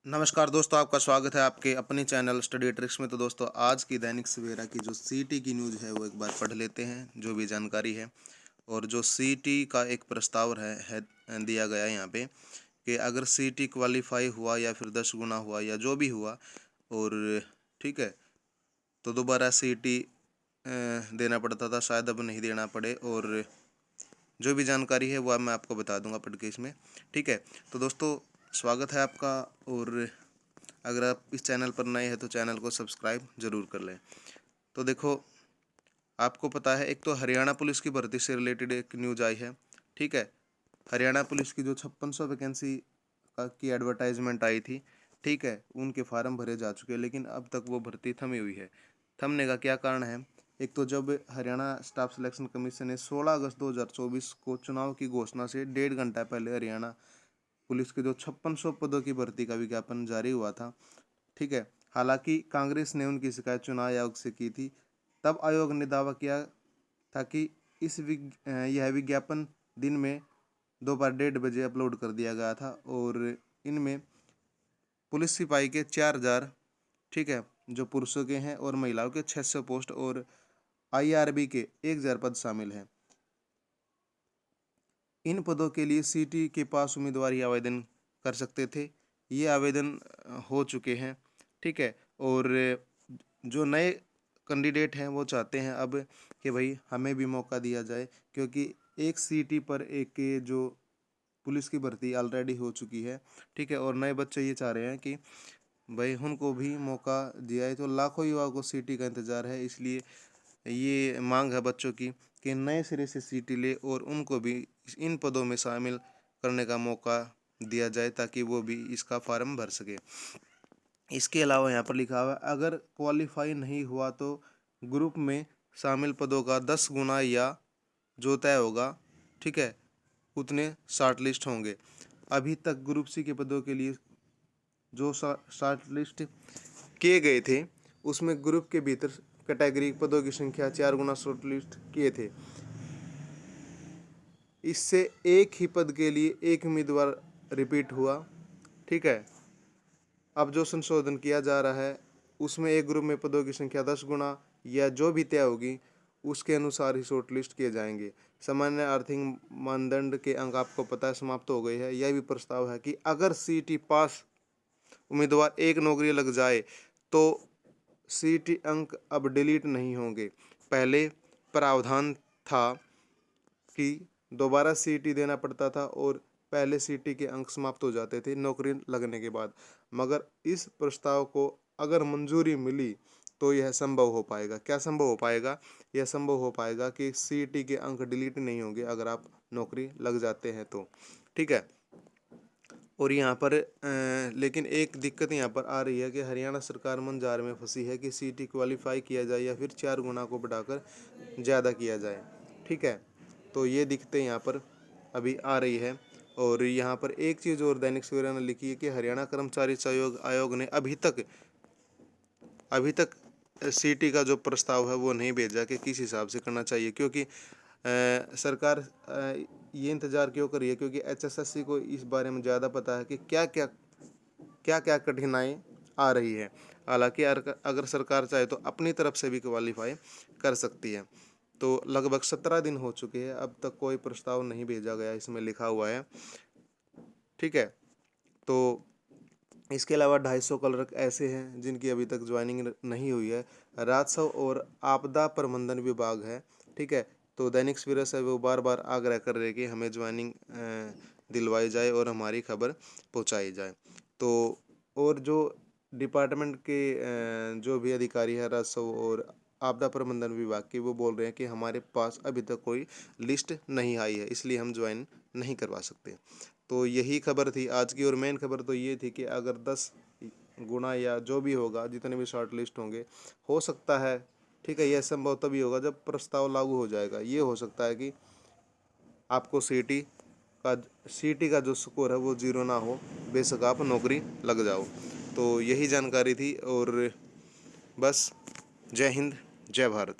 नमस्कार दोस्तों, आपका स्वागत है आपके अपने चैनल स्टडी ट्रिक्स में। तो दोस्तों, आज की दैनिक सवेरा की जो सीटी की न्यूज़ है वो एक बार पढ़ लेते हैं, जो भी जानकारी है। और जो सीटी का एक प्रस्ताव है दिया गया है यहाँ पे कि अगर सीटी क्वालिफाई हुआ या फिर 10 गुना हुआ या जो भी हुआ, और ठीक है, तो दोबारा सीटी देना पड़ता था, शायद अब नहीं देना पड़े। और जो भी जानकारी है वो अब मैं आपको बता दूंगा पढ़ के इसमें। ठीक है, तो दोस्तों स्वागत है आपका। और अगर आप इस चैनल पर नए हैं तो चैनल को सब्सक्राइब जरूर कर लें। तो देखो, आपको पता है, एक तो हरियाणा पुलिस की भर्ती से रिलेटेड एक न्यूज आई है। ठीक है, हरियाणा पुलिस की जो 5600 वैकेंसी की एडवर्टाइजमेंट आई थी, ठीक है, उनके फार्म भरे जा चुके हैं, लेकिन अब तक वो भर्ती थमी हुई है। थमने का क्या कारण है? एक तो जब हरियाणा स्टाफ सिलेक्शन कमीशन ने 16 अगस्त 2024 को चुनाव की घोषणा से 1.5 घंटा पहले हरियाणा पुलिस के जो 5600 पदों की भर्ती का विज्ञापन जारी हुआ था। ठीक है, हालांकि कांग्रेस ने उनकी शिकायत चुनाव आयोग से की थी। तब आयोग ने दावा किया था कि यह विज्ञापन दिन में दोपहर 1:30 बजे अपलोड कर दिया गया था, और इनमें पुलिस सिपाही के 4000, ठीक है, जो पुरुषों के हैं, और महिलाओं के 600 पोस्ट, और आईआरबी के 1000 पद शामिल हैं। इन पदों के लिए सीटी के पास उम्मीदवार ही आवेदन कर सकते थे। ये आवेदन हो चुके हैं। ठीक है, और जो नए कैंडिडेट हैं वो चाहते हैं अब कि भाई हमें भी मौका दिया जाए, क्योंकि एक सीटी पर एक जो पुलिस की भर्ती ऑलरेडी हो चुकी है। ठीक है, और नए बच्चे ये चाह रहे हैं कि भाई उनको भी मौका दिया है। तो लाखों युवाओं को सीटी का इंतज़ार है, इसलिए ये मांग है बच्चों की कि नए सिरे से सीटी ले और उनको भी इन पदों में शामिल करने का मौका दिया जाए, ताकि वो भी इसका फॉर्म भर सके। इसके अलावा यहाँ पर लिखा हुआ है, अगर क्वालिफाई नहीं हुआ तो ग्रुप में शामिल पदों का 10 गुना या जो तय होगा, ठीक है, उतने शॉर्ट लिस्ट होंगे। अभी तक ग्रुप सी के पदों के लिए जो शॉर्ट लिस्ट किए गए थे, उसमें ग्रुप के भीतर कैटेगरी पदों की संख्या 4 गुना शॉर्ट लिस्ट किए थे। इससे एक ही पद के लिए एक उम्मीदवार रिपीट हुआ। ठीक है, अब जो संशोधन किया जा रहा है उसमें एक ग्रुप में पदों की संख्या 10 गुना या जो भी तय होगी उसके अनुसार ही शॉर्ट लिस्ट किए जाएंगे। सामान्य आर्थिक मानदंड के अंक आपको पता है समाप्त हो गए हैं। यह भी प्रस्ताव है कि अगर सीटी पास उम्मीदवार एक नौकरी लग जाए तो सीटी अंक अब डिलीट नहीं होंगे। पहले प्रावधान था कि दोबारा सीटी देना पड़ता था और पहले सीटी के अंक समाप्त हो जाते थे नौकरी लगने के बाद, मगर इस प्रस्ताव को अगर मंजूरी मिली तो यह संभव हो पाएगा। क्या संभव हो पाएगा? यह संभव हो पाएगा कि सीटी के अंक डिलीट नहीं होंगे अगर आप नौकरी लग जाते हैं तो। ठीक है, और यहाँ पर लेकिन एक दिक्कत यहाँ पर आ रही है कि हरियाणा सरकार मंजार में फंसी है कि सीटी क्वालिफाई किया जाए या फिर 4 गुना को बढ़ाकर ज़्यादा किया जाए। ठीक है, तो ये दिक्कतें यहाँ पर अभी आ रही है। और यहाँ पर एक चीज़ और दैनिक सवेरा ने लिखी है कि हरियाणा कर्मचारी आयोग ने अभी तक सीटी का जो प्रस्ताव है वो नहीं भेजा कि किस हिसाब से करना चाहिए, क्योंकि सरकार ये इंतज़ार क्यों कर रही है? क्योंकि एचएसएससी को इस बारे में ज़्यादा पता है कि क्या क्या कठिनाई आ रही है। हालांकि अगर सरकार चाहे तो अपनी तरफ से भी क्वालिफाई कर सकती है। तो लगभग 17 दिन हो चुके हैं, अब तक कोई प्रस्ताव नहीं भेजा गया, इसमें लिखा हुआ है। ठीक है, तो इसके अलावा 250 क्लर्क ऐसे हैं जिनकी अभी तक ज्वाइनिंग नहीं हुई है। राजस्व और आपदा प्रबंधन विभाग है। ठीक है, तो दैनिक सवेरा से वो बार बार आग्रह कर रहे हैं कि हमें ज्वाइनिंग दिलवाई जाए और हमारी खबर पहुंचाई जाए। तो और जो डिपार्टमेंट के जो भी अधिकारी है राजस्व और आपदा प्रबंधन विभाग के, वो बोल रहे हैं कि हमारे पास अभी तक कोई लिस्ट नहीं आई है, इसलिए हम ज्वाइन नहीं करवा सकते। तो यही खबर थी आज की। और मेन खबर तो ये थी कि अगर 10 गुना या जो भी होगा, जितने भी शॉर्ट लिस्ट होंगे, हो सकता है, ठीक है, यह संभव तभी होगा जब प्रस्ताव लागू हो जाएगा। ये हो सकता है कि आपको का सीटी का जो स्कोर है वो 0 ना हो, बेशक आप नौकरी लग जाओ। तो यही जानकारी थी। और बस, जय हिंद, जय भारत।